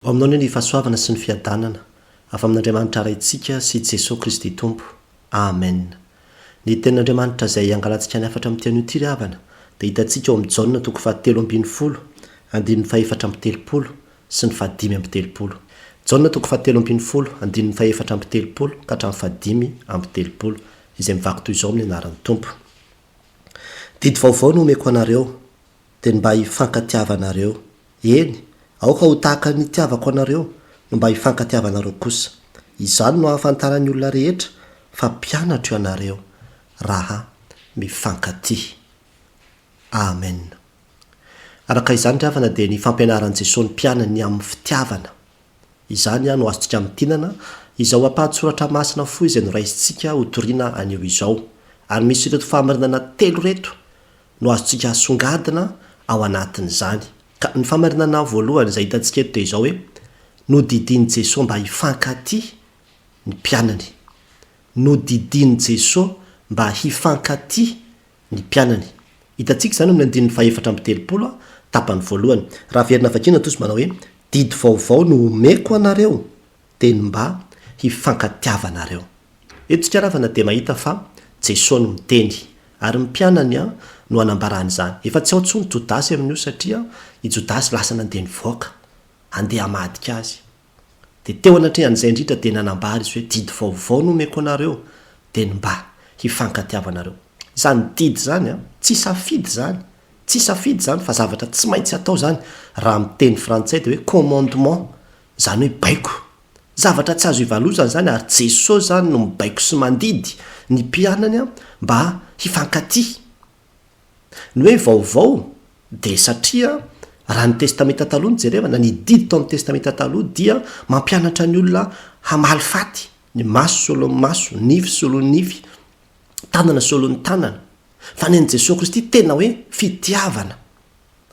Aminao ny fahasoavana sy ny fiadanana afa amin'Andriamanitra raintsika sy Jesosy Kristy Tompo. Amen. Ny tenin'Andriamanitra izay angalantsika ny afatra amin'ny tian'io ty ry havana dia hitantsika ao amin'ny Jaona toko 7:10, andininy 4:30 sy ny 5:30. Jaona toko 7:10, andininy 4:30 ka hatramin'ny 5:30 izay mivaky toy izao amin'ny anaran'ny Tompo. Didy vaovao no omeko anareo dia mba hifankatiavanareo. Eny, aoka ho tahaka ny tiavako anareo no mba hifankatiavanareo kosa. Izany no hahafantaran'ny olona rehetra fa mpianatra io anareo raha mifankatia. Amen. Araka izany ry havana dia ny fampianaran'i Jesosy ny mpianany amin'ny fitiavana. Izany no azontsika mitinana izao ampahatsoratra masina fo izay noraisintsika ho toriana anio izao. Ary misy ireto famarinana telo reto no azontsika asongadina ao anatin'izany. Ka ny famarinana voalohany izay hitantsika eto dia izao hoe nodidiny Jesosy mba hifankatia ny mpianany. Nodidiny Jesosy mba hifankatia ny mpianany. Hitantsika izany amin'ny andininy 4:30 tapany voalohany. Raha verina vakina toy manao hoe didy vaovao no omeko anareo dia mba hifankatiavanareo. Eto tsika ravana dia mahita fa Jesosy no miteny ary mpianany no anambarany izany. Efa tsy ao intsony Jodasy amin'io satria i Jodasy lasa nandeha nivoaka andeha hamadika azy. Dia teo anatrehan'izay indrindra dia nanambary izy hoe didy vaovao no omeko anareo dia mba hifankatiavanareo. Izany didy zany tsy safidy zany. Tsy safidy zany fa zavatra tsy maintsy atao zany. Raha amin'ny teny frantsay dia hoe commandement, zany hoe baiko. Zavatra tsy azo ivalozana zany ary Jesosy zany no mibaiko sy mandidy ny mpianany mba hifankatia. Ny hoe vaovao dia satria raha ny testamenta taloha ny jerevana, ny didy tao amin'ny testamenta taloha dia mampianatra ny olona hamaly faty, ny maso solon'ny maso, nify solon'ny nify, tanana solon'ny tanana. Fa ny Jesosy Kristy tena hoe fitiavana,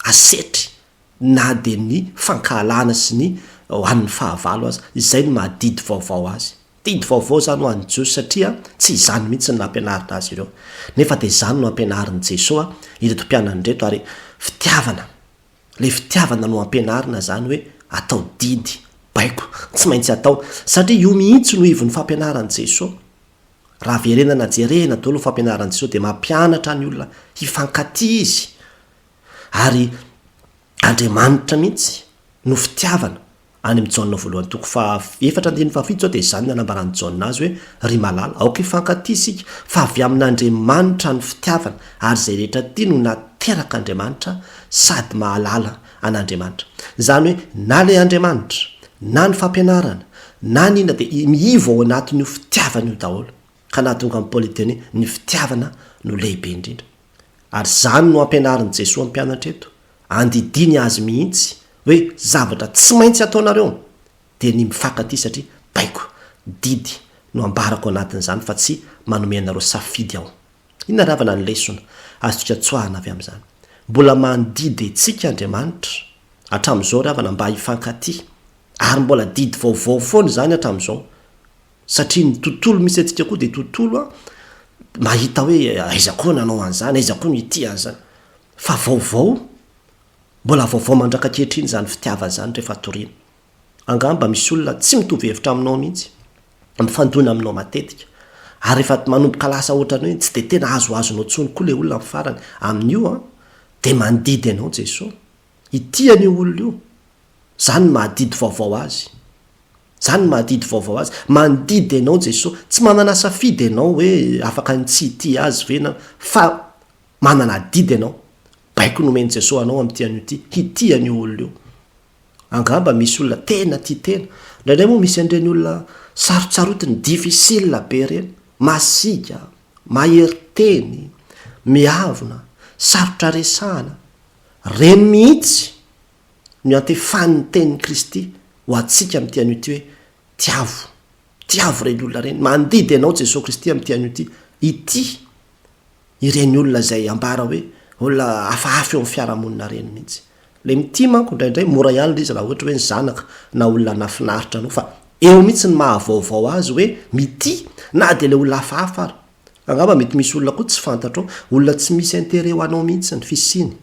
asetry, na dia ny fankahalana sy ny hoan'ny fahavalo azy. Izay ny mahadidy vaovao azy. Didy vaovao zany ho an'i Jesosy satria tsy izany mihitsy ny nampianarina azy ireo. Nefa dia izany no ampianarin'i Jesosy ireto mpianany reto ary fitiavana. Le fitiavana no ampianarina zany hoe atao didy, baiko, tsy maintsy atao satria io mihitsy no ivon'ny fampianaran'i Jesosy. Raha verenana jerena daholo ny fampianaran'i Jesosy dia mampianatra ny olona hifankatia izy. Ary Andriamanitra mihitsy no fitiavana. Any amin'ny Jaona voalohany toko 4:7 zao dia izany nanambarany Jaona azy hoe ry malala, aoka hifankatia isika fa avy amin'Andriamanitra ny fitiavana ary izay rehetra tia no nateraka Andriamanitra sady mahalala an'Andriamanitra. Izany hoe na le Andriamanitra, na ny fampianarana, na nina dia miivo ao anatin'io fitiavana io daholo. Ka nahatonga amin'ny Toriteny ny fitiavana no lehibe indrindra. Ary izany no ampianarin'i Jesosy amin'ny mpianatra eto. Andidiny azy mihitsy hoe zavatra tsy maintsy ataonareo dia ny mifankatia satria baiko, didy no ambarako anatin'izany fa tsy manome anareo safidy aho. Inona ravana ny lesona azontsika tsoahana avy amin'izany. Mbola mandidy antsika Andriamanitra hatramin'izao ravana mba hifankatia ary mbola didy vaovao foana izany hatramin'izao. Satria ny tontolo misy antsika koa dia tontolo mahita hoe aiza koa nanao an'izany, aiza koa nitia an'izany. Fa vaovao, mbola vaovao mandrakakehitriny zany fitiavana zany rehefa toriana. Angamba misy olona tsy mitovy hevitra aminao mihitsy, mifandona aminao matetika. Ary rehefa manomboka lasa ohatrany hoe tsy dia tena azoazonao tsony koa le olona amin'ny farany. Amin'io dia mandidy ianao Jesosy. Itiany io olona io. Zany mahadidy vaovao azy. Zany mahadidy vaovao azy. Mandidy ianao Jesosy. Tsy manana safidy ianao hoe afaka ny tsy tia azy vena, fa manana didy ianao. Baiko nomeny Jesosy anao amin'ny tian'io ty, hitiany io olona io. Angamba misy olona tena tia tena. Indraindray moa misy an'ireny olona sarotsarotiny difficile be ireny, masika, mahery-teny, mihavona, sarotra resahana. Reny mihitsy no antefan'ny tenin'i Kristy ho antsika amin'ny tian'io ty hoe tiavo. Tiavo ireny olona ireny. Mandidy ianao Jesosy Kristy amin'ny tian'io ty. Ity ireny olona izay ambara hoe olona hafahafa eo amin'ny fiarahamonina reny mihitsy. Le mity manko indraindray mora ihany le izy raha ohatra hoe ny zanaka na olona nafinaritra anao, fa eo mihitsy ny mahavaovao azy hoe mity na dia le olona hafahafa ary. Angamba mety misy olona koa tsy fantatro, olona tsy misy intérêt ho anao mihitsy ny fisiny.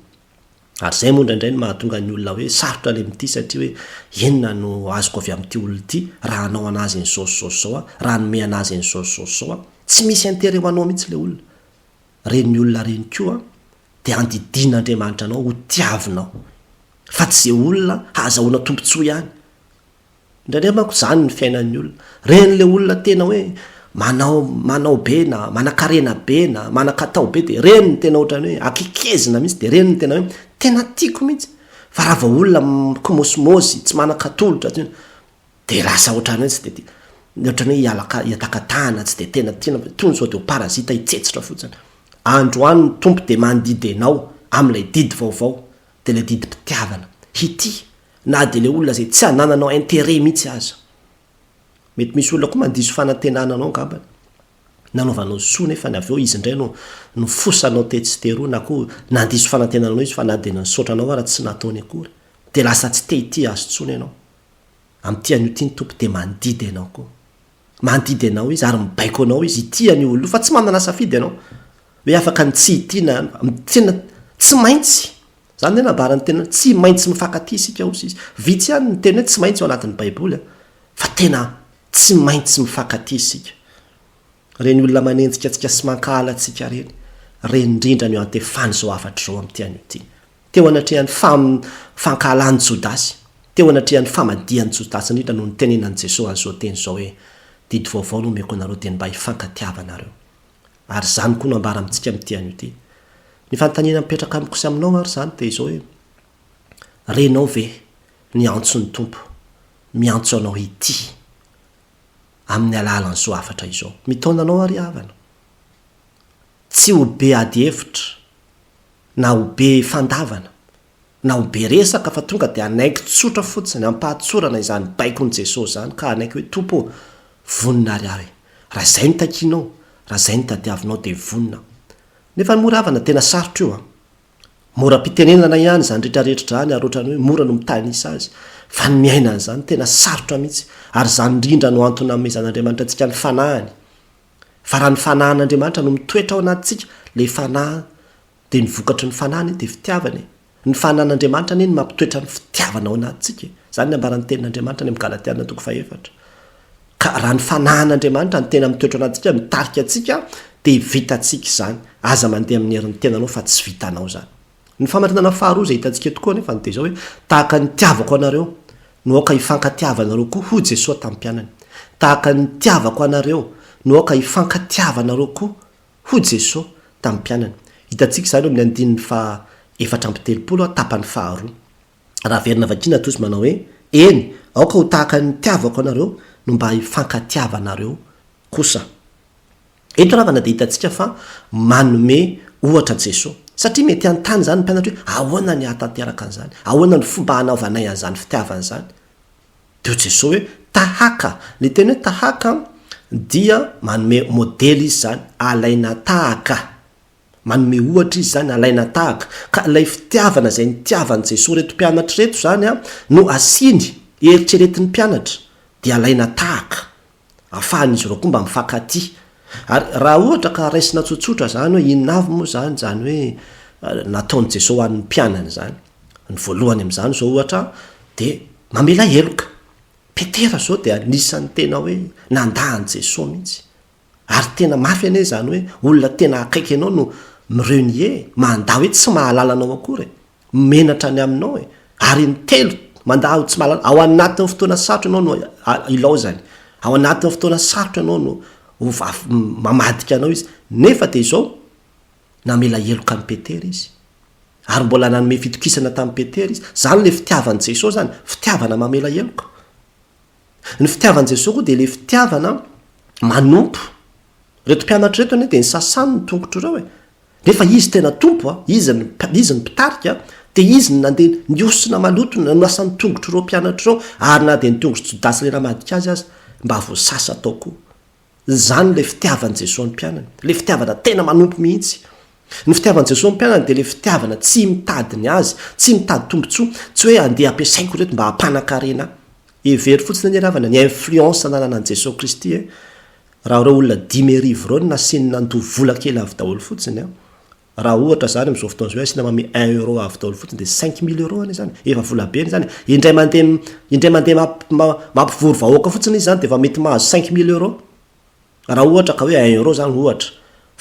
ary zay moa indraindray no mahatonga ny olona hoe sarotra le mity satria hoe enona no azoko avy amin'ity olona ity raha anao anazy ny zaozao a raha nome anazy ny zaozao a tsy misy intere ho anao mihitsy le olona reny ny olona reny koa dia andidin'andriamanitra anao ho tiavinao fa tsy zay olona hahazahoana tompontsoa ihany indraindray manko zany ny fiainan'ny olona reny le olona tena hoe manao be na manakarena be na manakatao be dia reny ny tena ohatrany hoe akekezina mihitsy dia reny ny tena hoe tena tiako mihitsy fa raha vao olona komosomosy tsy manakatolotra dia lasa ohatrany hoe tsy dia ohatrany hoe hiatakatahana tsy dia tena tiana tony zao dia ho parazita hitsetsitra fotsiny androany ny tompo dia mandidy anao amin'ilay didy vaovao dia ilay didy mpitiavana hity na dia le olona zay tsy hanananao intere mihitsy aza mety misy olona koa mandiso fanantenananao ngambany nanaovanao soa nefa ny avy eo izy indray no fosanao tetsyteroa na koa nandiso fanantenananao izy fa na dia nysotranao raha tsy nataony akory dia lasa tsy te hity azo tsony ianao amin'ity an'io ity ny tompo dia mandidy anao koa mandidy anao izy ary mibaiko anao izy itiany olona fa tsy manana safidy ianao hoe afaka ny tsy hitiana tena tsy maintsy zany tena barany tena tsy maintsy mifankaty isika osy izy vitsy ihany ny tena hoe tsy maintsy ao anatin'ny baiboly fa tena tsy maintsy mifankaty isika reny olona manenjika atsika sy mankala atsika reny indrindrany eo antefany zao afatra zao amin'ity an'io ity teo anatrehan'ny fankalan'ny jodasy teo anatrehan'ny famadian'ny jodasy indrindra no ny tenenan'i jesosy azao teny zao hoe didy vaovao no omeko anareo dia mba hifankatiavanareo ary zany koa no ambara amintsika amin'ity an'io ity ny fanontaniana mipetraka amiko sy aminao ary zany dia izao hoe renao ve ny antso ny tompo miantso anao ity amin'ny alalan'izao afatra izao mitaonanao ary havana tsy ho be ady hevitra na ho be fandavana na ho be resaka fa tonga dia anaiky tsotra fotsiny ampahatsorana izany baikon' jesosy zany ka anaiky hoe tompo vonina ary ahy raha zay ny takinao raha zay ny tadiavinao dia vonina nefa ny mora havana tena sarotra io mora mpitenenana ihany zany rehetrarehetra zany ary ohatrany hoe mora no mitanisa azy fa ny miainana zany tena sarotra mihitsy ary zany indrindra no antony amezan'andriamanitra antsika ny fanahany fa raha ny fanahan'andriamanitra no mitoetra ao anatintsika le fanahy dia ny vokatry ny fanahany dia fitiavany ny fanahan'andriamanitra ny mampitoetra ny fitiavana ao anatintsika zany ny ambaran'ny tenin'andriamanitra ny amin'ny Galatiana 4 ka raha ny fanahan'andriamanitra ny tena mitoetra ao anatintsika mitarika atsika dia vitantsika izany aza mandeha amin'ny herin'ny tenanao fa tsy vitanao zany ny famarinana faharoa zay hitantsika tokoa nefa dia zao hoe tahaka ny tiavako anareo no aoka hifankatiavanareo koa ho Jesosy tamin'ny mpianany tahaka ny tiavako anareo no aoka hifankatiavanareo koa ho Jesosy tamin'ny mpianany hitantsika izany eo amin'ny andininy fa 4:30 tapany faharoa raha verina vakina tozy manao hoe eny aoka ho tahaka ny tiavako anareo no mba hifankatiavanareo kosa eto ravana dia hitantsika fa manome ohatra Jesosy satria mety antany zany ny mpianatra hoe ahoana ny ahatanteraka an'izany ahoana ny fomba hanaovanay an'izany fitiavana zany dia Jesosy hoe tahaka le teny hoe tahaka dia manome modely izy zany alaina tahaka manome ohatra izy zany alaina tahaka ka ilay fitiavana zay ny tiavany Jesosy reto mpianatra reto zany no asiny eritreretin'ny mpianatra dia alaina tahaka ahafahan'izy ireo koa mba mifankaty ary raha ohatra ka raisina tsotsotra zany hoe inavy moa zany hoe nataony Jesosy hoan'ny mpianany zany ny voalohany amin'izany zao ohatra dia mamela heloka Petera zao dia anisan'ny tena hoe nandahany Jesosy mihitsy ary tena mafy ane zany hoe olona tena akaiky anao no mirenie mandaa hoe tsy mahalalanao akory menatra ny aminao ary ny telo mandaa tsy mahalala ao anatin'ny fotoana sarotra ianao no ilaozany ao anatin'ny fotoana sarotra ianao no mamadika anao izy nefa dia izao namela heloka amin'ny Petera izy ary mbola nanome fitokisana tamin'ny Petera izy zany le fitiavan'i Jesosy zany fitiavana mamela heloka ny fitiavan'i Jesosy koa dia le fitiavana manompo reto mpianatra reto ane dia ny sasany ny tongotro ireo nefa izy tena tompo izy ny mpitarika dia izy ny nandeha niosina malotona no asan'ny tongotro ireo mpianatra ireo ary na dia ny tongotro Jodasy le ramadika azy mba voasasa tao koa zany le fitiavan'i Jesosy ny mpianany le fitiavana tena manompo mihitsy ny fitiavan'i Jesosy ny mpianany dia le fitiavana tsy mitady ny azy tsy mitady tombontsoa tsy hoe andeha ampiasaiko reto mba hampanan-karena every fotsiny ny ravana ny influence nananan'i Jesosy Kristy raha ireo olona 10,000 ireo nasiany nandoha vola kely avy daholo fotsiny raha ohatra zany am'izao fotoana zao asina mame 1 euro avy daolo fotsiny de 5 000 euro any zany efa volabeny zany indray mandeha mampivory vahoaka fotsiny izy zany de efa mety mahazo 5 000 euro raha ohatra ka hoe 1 euro zany ohatra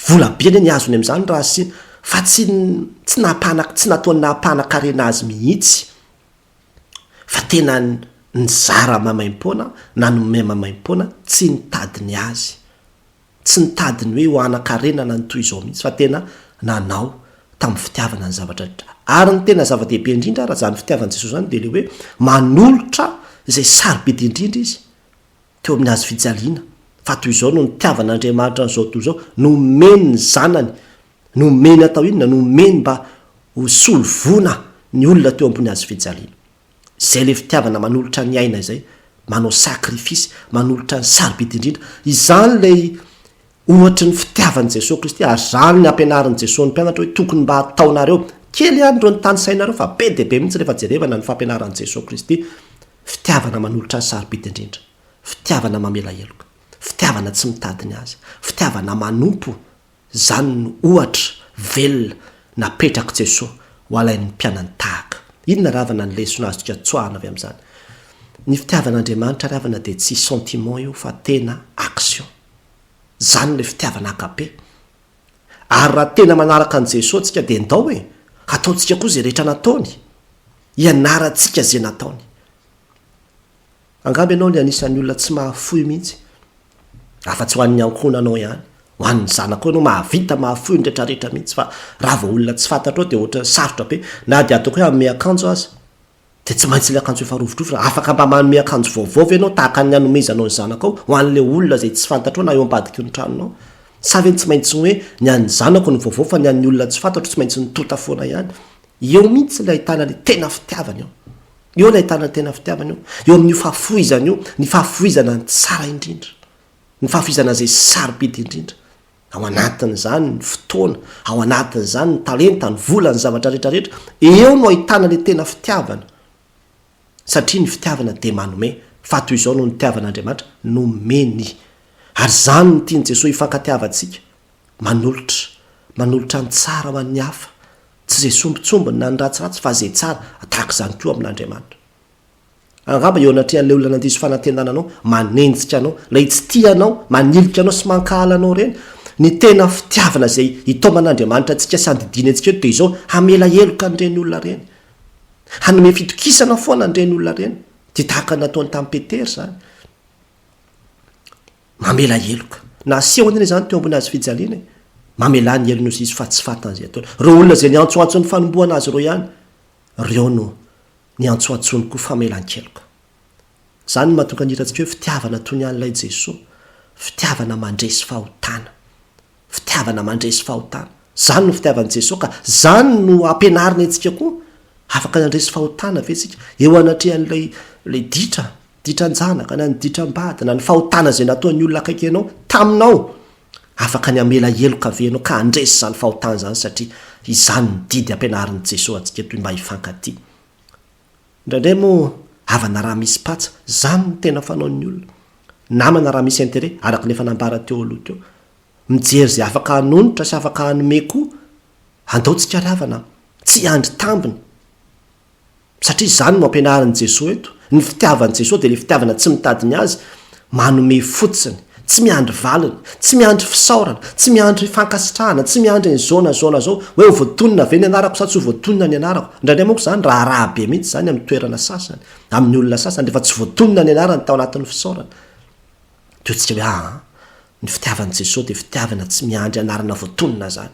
volabeny ny azony am'zany raha sy fa tsy nataony nampanakarena azy mihitsy fa tena nizara mamaimpona na nome mamaimpona tsy nitadiny azy tsy nitadiny hoe ho anakarena na nytoy izao mihitsy fa tena nanao tamin'ny fitiavana ny zavatra ary ny tena zava-dehibe indrindra raha zany fitiavan'i Jesosy zany de le hoe manolotra izay sarobidy indrindra izy teo amin'ny azy fijaliana fa toy izao no nitiavan'Andriamanitra n'izao toy izao nomeny ny zanany nomeny atao inona nomeny mba ho solovona ny olona teo ambony azy fijaliana zay le fitiavana manolotra ny aina izay manao sakrifisy manolotra ny sarobidy indrindra izany lay ohatry ny fitiavan'i Jesosy Kristy ary zany ny ampianarin'i Jesosy ny mpianatra hoe tokony mba ataonareo kely ihany reo ny tany sainareo fa be dehibe mihitsy rehefa jerevana ny fampianaran'i Jesosy Kristy fitiavana manolotra ny sarobidy indrindra fitiavana mamela heloka fitiavana tsy mitadiny azy fitiavana manompo zany no ohatra velona napetraka Jesosy ho alain'ny mpianany tahaka inona ravana ny lesona azy toka tsoahana avy amin'izany ny fitiavan'Andriamanitra ravana de tsy sentiment io fa tena action zany le fitiavana akape ary raha tena manaraka an' Jesosy tsika de ndao hoe ataontsika koa zay rehetra nataony ianarantsika zay nataony angamba ianao ny anisan'ny olona tsy mahafoy mihitsy afa-tsy ho an'ny ankonanao ihany ho an'ny zanako ianao mahavita mahafoy ny rehetrarehetra mihitsy fa raha vao olona tsy fantatrao de ohatra sarotra be na de ataoko hoe ame akanjo azy de tsy maintsy le akanjo efa rovidrovitra afaka mba manome akanjo vaovaovy ianao tahaka ny anomezanao ny zanakao ho an'le olona zay tsy fantatrao na eo ambadiky ny tranonao savy ny tsy maintsy hoe ny an'ny zanako ny vaovao fa ny an'ny olona tsy fantatro tsy maintsy nitota foana ihany eo mihitsy le ahitana le tena fitiavana eo le ahitana tena fitiavana eo amin'ny fahafoizana io ny fahafoizana ny tsara indrindra ny fahafoizana zay sarobidy indrindra ao anatin'izany ny fotoana ao anatin'izany ny talenta ny vola ny zavatra rehetrarehetra eo no ahitana le tena fitiavana satria ny fitiavana de manome fa toy izao no nitiavan'Andriamanitra nomeny ary zany ny tiany Jesosy ifankatiavantsika manolotra ny tsara ho an'ny hafa tsy zay sombitsombiny na ny ratsiratsy fa zay tsara tahaka izany koa amin'Andriamanitra angamba eo anatrehan'le olona nandiso fanantendananao manenjika anao lay tsy tianao manilika anao sy mankahalanao reny ny tena fitiavana zay itaoman'Andriamanitra antsika sy andidiny antsika eo de izao hamela heloka an'ireny olona reny hanome fitokisana foana an'ireny olona reny de tahaka nataony tamin'ny Petera zany mamela heloka na aseho an'ireny zany teo ambony azy fijaliana mamela ny helony izy fa tsy fantan'izay ataony reo olona zay niantsoantsony fanomboana azy reo ihany reo no niantsoantsony koa famelan-keloka zany no mahatonga niratsika hoe fitiavana toy ny an'ilay Jesosy fitiavana mandresy fahotana fitiavana mandresy fahotana zany no fitiavan'i Jesosy ka zany no ampianariny antsika koa afaka nandresy fahotana ve tsika eo anatrehan'lay ditran-janaka na ny ditram-bady na ny fahotana zay nataon'ny olona akaiky ianao taminao afaka ny amela heloka avenao ka andresy zany fahotana zany satria izany ny didy ampianarin'i Jesosy atsika toy mba hifankatia indraindray moa havana raha misy patsa zany ny tena fanaon'ny olona namana raha misy intérêt araka le fanambara teo aloha teo mijery zay afaka hanonotra sy afaka hanome koa andaontsika ravana tsy andry tambiny satria zany no ampianarin'i Jesosy eto ny fitiavan'i Jesosy de le fitiavana tsy mitadiny azy manome fotsiny tsy miandry valiny tsy miandry fisaorana tsy miandry fankasitrahana tsy miandry ny zona zao hoe ho voatonina ve ny anarako sa tsy ho voatonina ny anarako indraindray moako zany raha raha be mihitsy zany amin'ny toerana sasany amin'ny olona sasany rehefa tsy voatonina ny anarany tao anatin'ny fisaorana teo tsika hoe ny fitiavan'i Jesosy de fitiavana tsy miandry anarana voatonina zany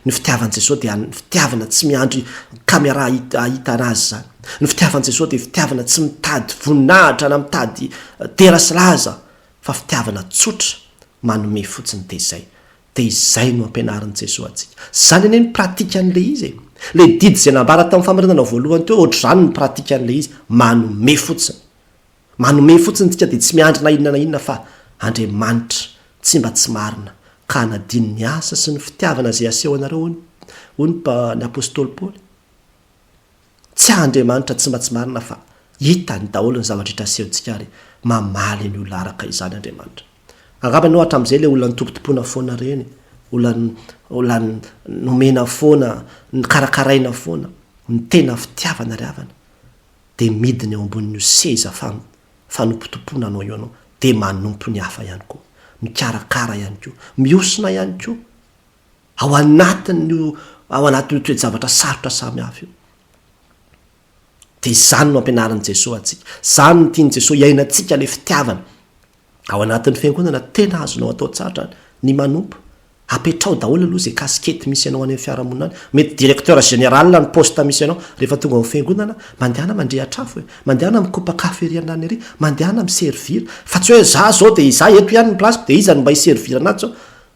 ny fitiavan'i Jesosy de fitiavana tsy miandry caméra ahitana azy zany ny fitiavan'i Jesosy de fitiavana tsy mitady voninahitra na mitady terasilaza fa fitiavana tsotra manome fotsiny de izay no ampianarin'i Jesosy atsika zany ane ny pratika an'le izy le didy zay nambara tamin'ny famaritana voalohany teo ohatr' zany ny pratika an'le izy manome fotsiny tsika de tsy miandry na inona na inona fa Andriamanitra tsy mba tsy marina ka nadiny ny asa sy ny fitiavana zay aseho anareo ny apôstôly Paoly tsy Andriamanitra tsy mba tsy marina fa hitany daholo ny zavatra rehetra asehontsika ary mamaly ny olona araka izany Andriamanitra angamba ianao hatram'izay le olona nytompotompona foana reny olany nomena foana ny karakaraina foana ny tena fitiavana ry havana de midiny eo ambonin'io seza fanompotompona anao io anao de manompo ny hafa ihany koa mikarakara ihany koa miosina ihany koa ao anatin'io toejavatra sarotra samy hafa io de zany no ampianaran'i Jesosy atsika zany no tiany Jesosy iainantsika le fitiavana ao anatin'ny fiangonana tena azonao atao tsara ny manompo apetrao daholo aloha zay kaskety misy ianao any amin'ny fiarahamonina any mety directeur général ny poste misy ianao rehefa tonga amin'ny fiangonana mandehana mandrehatrafo mandehana mikopa kaferiana any ary mandehana miservira fa tsy hoe za zao de za eto ihany ny place de iza no mba hiservira anazy zao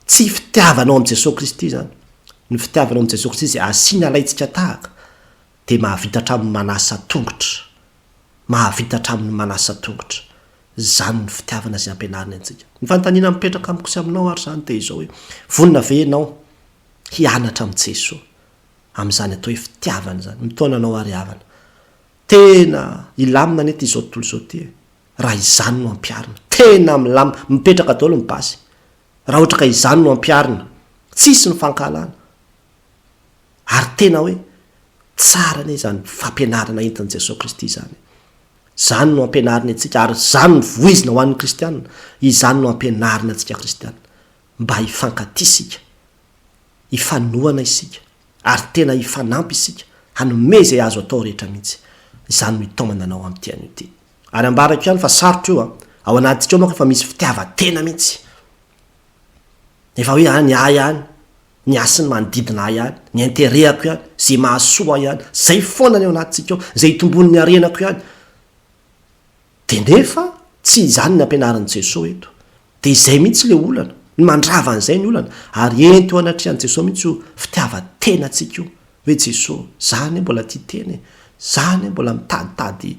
tsy fitiavanao am' Jesosy Kristy zany ny fitiavanao am' Jesosy Kristy zay asiana alaitsika tahaka de mahavita hatramin'ny manasa tongotra zany ny fitiavana zay ampianariny antsika ny fanontaniana mipetraka amiko sy aminao ary zany de izao hoe vonina ve ianao hianatra am' Jesosy am'izany atao hoe fitiavana zany mitaonanao ary havana tena ilamina nety izao tontolo izao ty raha izany no ampiarina tena milamina mipetraka daholo ny basy raha ohatra ka izany no ampiarina tsisy ny fankahalana ary tena hoe tsara ne zany fampianarana entin'i Jesosy Kristy zany no ampianarina atsika ary zany ny voizina ho an'ny kristianina izany no ampianarina atsika kristianina mba hifankatisika hifanohana isika ary tena hifanampy isika hanome zay azo atao rehetra mihitsy izany no hitomana anao am'ty an'io ty ary ambarako ihany fa sarotra io ao anatsika eo manko efa misy fitiavan-tena mihitsy efa hoe ny ay ihany ny asiny manodidina ay ihany ny interehako ihany zay mahasoa ihany zay foana ny ao anatsika eo zay hitombony ny arenako ihany de nefa tsy izany ny ampianaran'i Jesosy eto de izay mihitsy le olana ny mandravan'izay ny olana ary ento anatrehan'i Jesosy mihitsy io fitiavan-tena atsika io hoe Jesosy zany mbola tia teny zany mbola mitaditady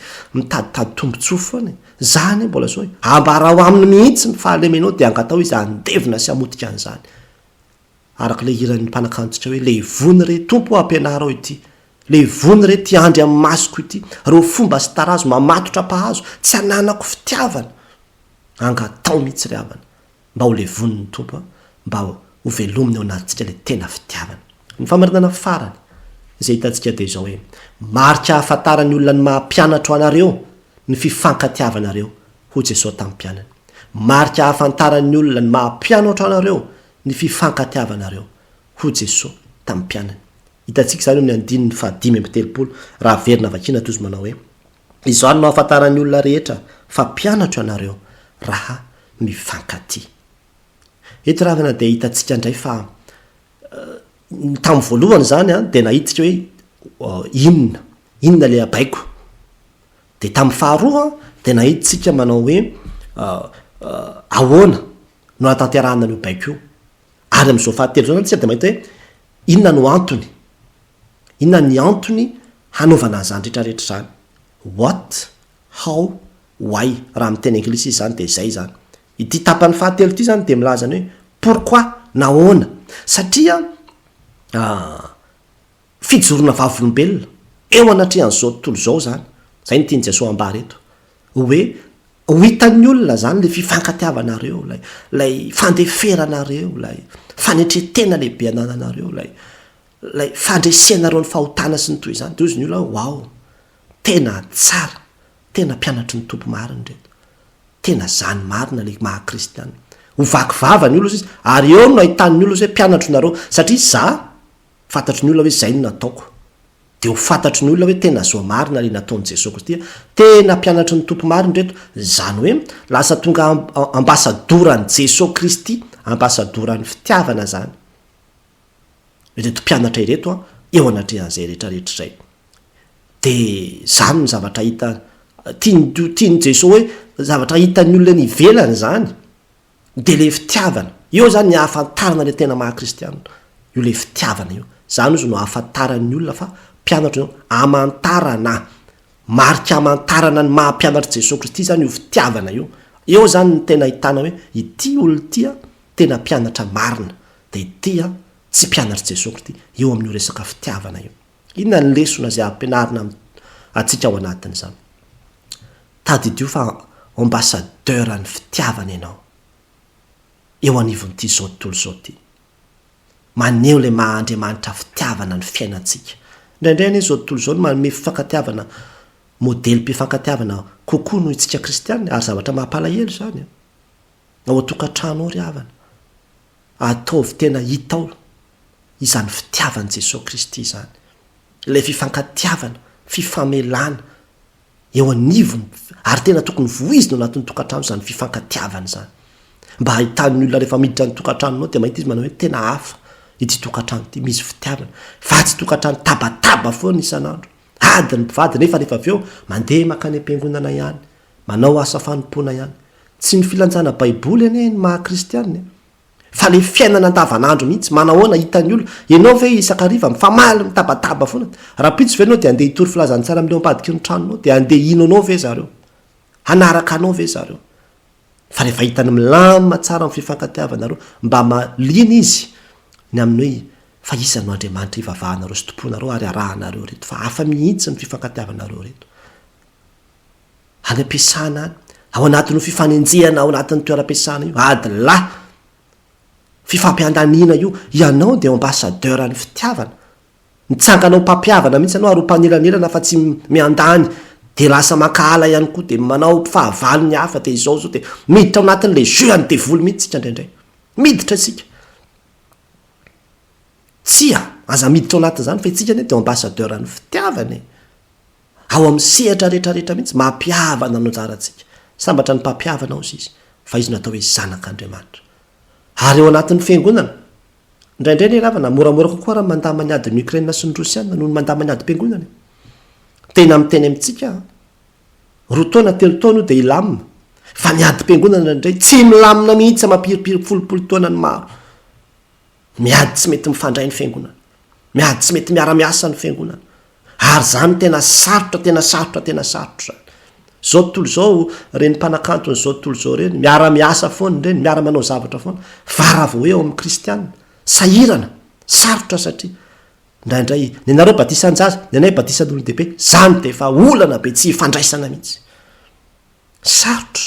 tombontsoa foana zany mbola zao hoe ambarao aminy mihitsy ny fahalemenao de angatao izy andevina sy amotika an'izany araka le hiran'ny mpanakantotsika hoe le vony re tompo ampianarao ity le vony re ty andry amin'ny masoko ity reo fomba sy tarazo mamatotra pahazo tsy ananako fitiavana angatao mihitsy ry havana mba ho le vony ny tompo mba ho velominy ao anatintsika le tena fitiavana ny famarinana farany zay hitantsika de zao hoe marika ahafantarany olona ny mahampianatro anareo ny fifankatiavanareo ho Jesosy tamin'ny mpianany marika ahafantarany olona ny mahampianatro anareo ny fifankatiavanareo ho Jesosy tamin'ny mpianany hitantsika zany amin'ny andininy fa 5:30 raha verina vakina tozy manao hoe izao no ahafantarany olona rehetra fa mpianatro anareo raha mifankaty eto ravana de hitantsika indray fa tamin'ny voalohany zany de nahitsika hoe inona le abaiko de tamin'ny faharoa de nahitsika manao hoe ahoana no atanterahana ny baiko io ary am'izao fahatelo zao tsy de mahita hoe inona no antony inona ny antony hanaovana zany rehetrarehetra zany what how why raha miteny anglisy izy zany de zay zany ity tapany fahatelo ity zany de milazany hoe pourquoi nahoana satria fijorona vavolombelona eo anatrehan'izao tontolo zao zany zay ny tiany Jesosy ambary eto hoe ho hitan'ny olona zany le fifankatiavanareo lay fandeferanareo lay fanetretena lehibe anananareo lay fandresianareo ny fahotana sy ny toy izany de ozy ny olona wow tena tsara tena mpianatry ny tompo mariny reto tena zany marina le maha kristiana ho vakivava ny olona izy ary eo no ahitan'ny olona hoe mpianatro nareo satria za fantatry ny olona hoe zay no nataoko de ho fantatry ny olona hoe tena zao marina le nataon'i Jesosy Kristy tena mpianatry ny tompo mariny reto zany hoe lasa tonga ambasadoran'i Jesosy Kristy ambasadoran'ny fitiavana zany reto mpianatra ireto eo anatrehan'izay rehetrarehetra zay de zany ny zavatra hita tiany Jesosy hoe zavatra hitan'ny olona ny ivelany zany de le fitiavana eo zany ny ahafantarana le tena maha kristianina io le fitiavana io zany izy no ahafantarany olona fa mpianatra amantarana marika amantarana ny mahampianatra Jesosy Kristy zany io fitiavana io eo zany ny tena hitana hoe ity olo tia tena mpianatra marina de ity tsy mpianatra Jesosy Kristy eo amin'io resaka fitiavana io inona ny lesona zay ampianarina atsika ao anatiny zany tadidio fa ambassadeur ny fitiavana ianao eo anivon'ity zao tontolo zao ty maneho le mahandriamanitra fitiavana ny fiainantsika. Indraindray ny zao tontolo zao no manome fifankatiavana modely mpifankatiavana kokoa noho itsika kristianina ary zavatra mampalahelo zany ao atokantrano ao ry havana ataovy tena hitao izany fitiavany Jesosy Kristy zany, le fifankatiavana fifamelana eo anivony ary tena tokony voizina ao anatin'ny tokantrano zany fifankatiavana zany mba hahitan'ny olona rehefa miditra ny tokantranonao dia mahita izy manao hoe tena hafa ity tokantrano ity misy fitiavana fa tsy tokantrano tabataba foana isan'andro adiny mpivady nefa rehefa avy eo mandeha makany am-piangonana ihany manao asa fanompoana ihany tsy ny filanjana baiboly anie ny maha-kristianina fa le fiainana andavanandro mihitsy manahoana hitan'ny olona ianao ve isakariva mifamaly mitabataba foana raha-pitso ve anao dia andeha hitory filazany tsara amin'ireo ambadiky ny tranonao dia andeha ino anao ve zareo hanaraka anao ve zareo fa rehefa hitany milama tsara amin'ny fifankatiavanareo mba malina izy ny amin'ny hoe fa isanao Andriamanitra ivavahanareo sy tomponareo ary arahanareo reto fa hafa mihitsy ny fifankatiavanareo reto any am-piasana any ao anatin'ny fifanenjehana ao anatin'ny toeram-piasana io adylay fifampiandanina io ianao dia ambassadeur ny fitiavana nitsanganao mpampiavana mihitsy anao ary mpaniranyirana fa tsy miandany de lasa makahala ihany koa de manao fahavalo ny hafa de izao zao de miditra ao anatin'le jeu any devoly mihitsy tsika indraindray miditra tsika tsia aza miditra ao anatin' zany fa itsika ane de ambassadeur ny fitiavana ao amin'ny sehatra rehetrarehetra mihitsy mampiavana anao jaratsika sambatra ny mpampiavana ao izy fa izy natao hoe zanak'Andriamanitra ary eo anatin'ny fiangonana indraindray ny ravana moramora kokoa raha mandamany ady ny Ukraine sy ny Rosiana noho ny mandamany ady mpiangonana tena miteny amintsika roa taona telo taona de ilamina fa ny ady mpiangonana indray tsy milamina mihitsy mampiripiry folopolo taona ny maro miady tsy mety mifandray ny fiangonana miady tsy mety miara-miasa ny fiangonana ary zany tena sarotra zany zao tontolo zao reny mpanakantony zao tontolo zao reny miara-miasa foana reny miara manao zavatra foana fa raha vao hoe ao amin'ny kristianina sahirana sarotra satria indraindray ny anareo batisanjaza ny anay batisan'olon-dehibe zany de efa olana be tsy hifandraisana mihitsy sarotra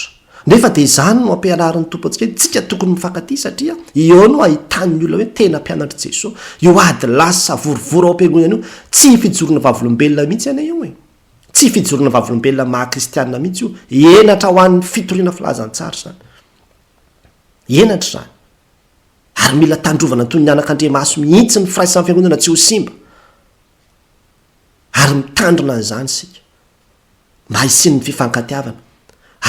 nefa de zany no ampianarany tompo antsika tsika tokony mifankaty satria eo no ahitan'ny olona hoe tena mpianatra Jesosy io ady lasa vorovoro ao am-piangonana io tsy fijorona vavolombelona mihitsy ana io tsy fijorona vavolombelona maha-kristianina mihitsy io enatra ho an'ny fitoriana filazantsara zany enatra zany ary mila tandrovana toy ny anak'Andriamaso mihitsy ny firaisan'ny fiangonana tsy ho simba ary mitandrina an'izany sika mba hisiny ny fifankatiavana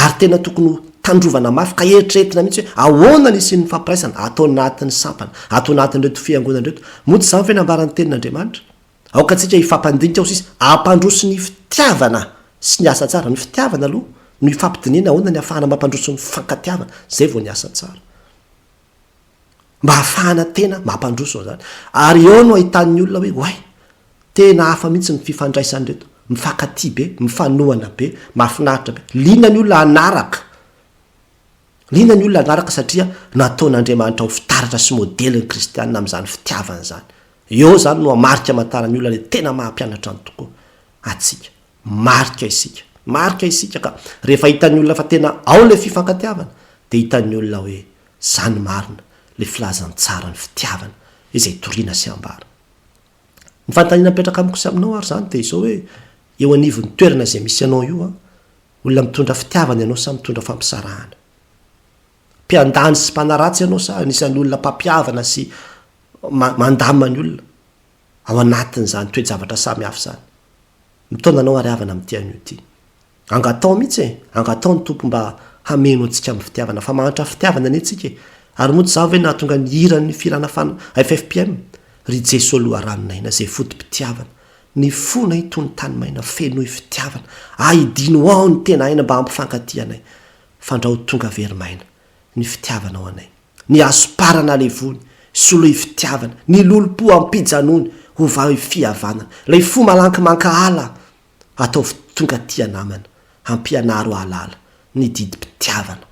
ary tena tokony tandrovana mafy ka eritreretina mihitsy hoe ahoana ny isian'ny fampiraisana atao anatin'ny sampana atao anatin'reto fiangonana reto moa zany ve nambarany tenin'Andriamanitra aoka tsika hifampandinika ao sisy ampandroso ny fitiavana sy ny asa tsara ny fitiavana aloha no hifampidinina ahoana ny ahafahana mampandroso ny fifankatiavana zay vao ny asa tsara mba ahafahana tena mampandroso ao zany ary eo no ahitan'ny olona hoe way tena hafa mihitsy ny fifandraisany reto mifankaty be mifanohana be mahafinaritra be liana ny olona anaraka satria nataon'Andriamanitra ho fitaratra sy modely ny kristianina amin'izany fitiavana zany eo zany no marika amantarany olona le tena mahampianatra ny tokoa atsika marika isika ka rehefa hitan'ny olona fa tena ao le fifankatiavana de hitan'ny olona hoe zany marina le filazany tsara ny fitiavana izay toriana sy ambara ny fantaniana mipetraka amiko sy aminao ary zany de izao hoe eo anivon'ny toerana izay misy anao io olona mitondra fitiavana ianao sa mitondra fampisarahana mpiandany sy mpanaratsy ianao sa anisan'ny olona mpampiavana sy mandamina ny olona ao anatin'izany toe-javatra samy hafa zany mitondra anao ary havana amin'ity an'io ty angatao mihitsy angatao ny tompo mba hameno antsika amin'ny fitiavana fa mahantra fitiavana any antsika ary moa tsy zava hoe nahatonga ny hiran'ny firana FFPM ry Jesosy aloha raninaina zay fotom-pitiavana ny fona hitony tany maina fenoy fitiavana ahidino ao ny tena aina mba hampifankaty anay fandraho tonga verimaina ny fitiavana ao anay ny asoparana levony solo fitiavana ny lolo-po ampijanony ho va fihavanana lay fo malanky mankahala atao tonga tia namana hampianaro alala ny didy mpitiavana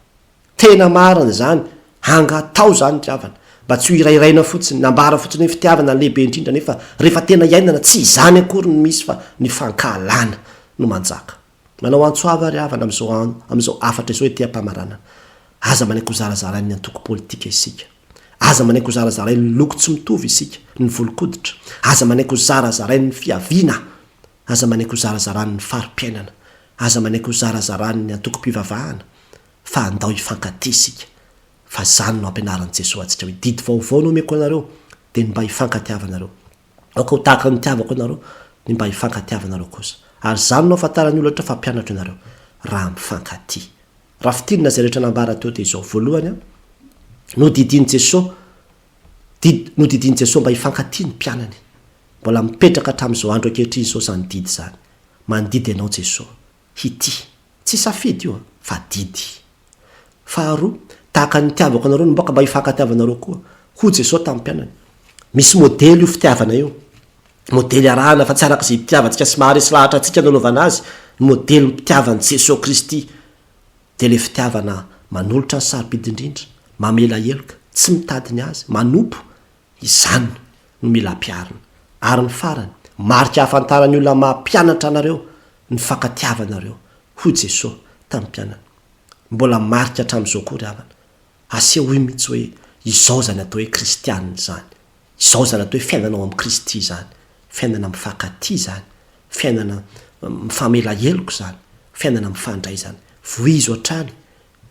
tena marina zany hangatao zany tiavana mba tsy ho irairaina fotsiny nambara fotsiny hoe fitiavana lehibe indrindra nefa rehefa tena iainana tsy izany akory ny misy fa ny fankahalana no manjaka manao antsoava ry havana am'izao afatra izao ety am-pamaranana aza manaiky ho zarazarany ny antoko politika isika aza manaiky ho zarazarainy ny loko tsy mitovy isika ny volokoditra, aza manaiky ho zarazarainy ny fiaviana, aza manaiky ho zarazarany ny farim-piainana, aza manaiky ho zarazarany ny antoko-pivavahana, fa andao hifankaty isika. Fa zany no ampianaran'i Jesosy atsika hoe didy vaovao no omeko anareo dia ny mba hifankatiavanareo. Aoka ho tahaka ny tiavako anareo ny mba hifankatiavanareo kosa. Ary zany no afantarany olatra fa mpianatra ianareo raha mifankaty. Raha fitinina zay rehetra nambara teo dia izao voalohany nodidiny Jesosy mba hifankaty ny mpianany. Mbola mipetraka hatramin'izao andro ankehitriny izao zany didy zany. Mandidy ianao Jesosy hity, tsy safidy io fa didy. Faharoa, tahaka ny tiavako anareo no mboka mba hifankatiavanareo koa ho Jesosy tamin'ny mpianany. Misy modely io fitiavana io, modely arahana fa tsy arak'izay itiavantsika sy maharesy lahatra antsika nanaovana azy, modely mpitiavan'i Jesosy Kristy dia le fitiavana manolotra ny sarobidy indrindra, mamela heloka, tsy mitady ny azy, manompo. Izany no mila ampiarina. Ary ny farany, marika hafantarany olona mampianatra anareo ny fankatiavanareo ho Jesosy tamin'ny mpianany. Mbola marika hatramin'izao koa ry havana. Aseho hoe mihitsy hoe izao zany atao hoe kristianina zany. Izao zany atao hoe fiainana ao amin'ny Kristy zany. Fiainana mifankaty zany. Fiainana mifamela heloka zany. Fiainana mifandray zany. Voizo hatrany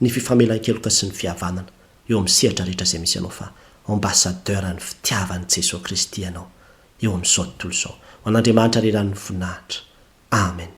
ny fifamelan-keloka sy ny fihavanana eo amin'ny sehatra rehetra izay misy ianao fa ambassadeur ny fitiavan'i Jesosy Kristy ianao eo amin'izao tontolo izao. Ho an'Andriamanitra rerany voninahitra. Amen.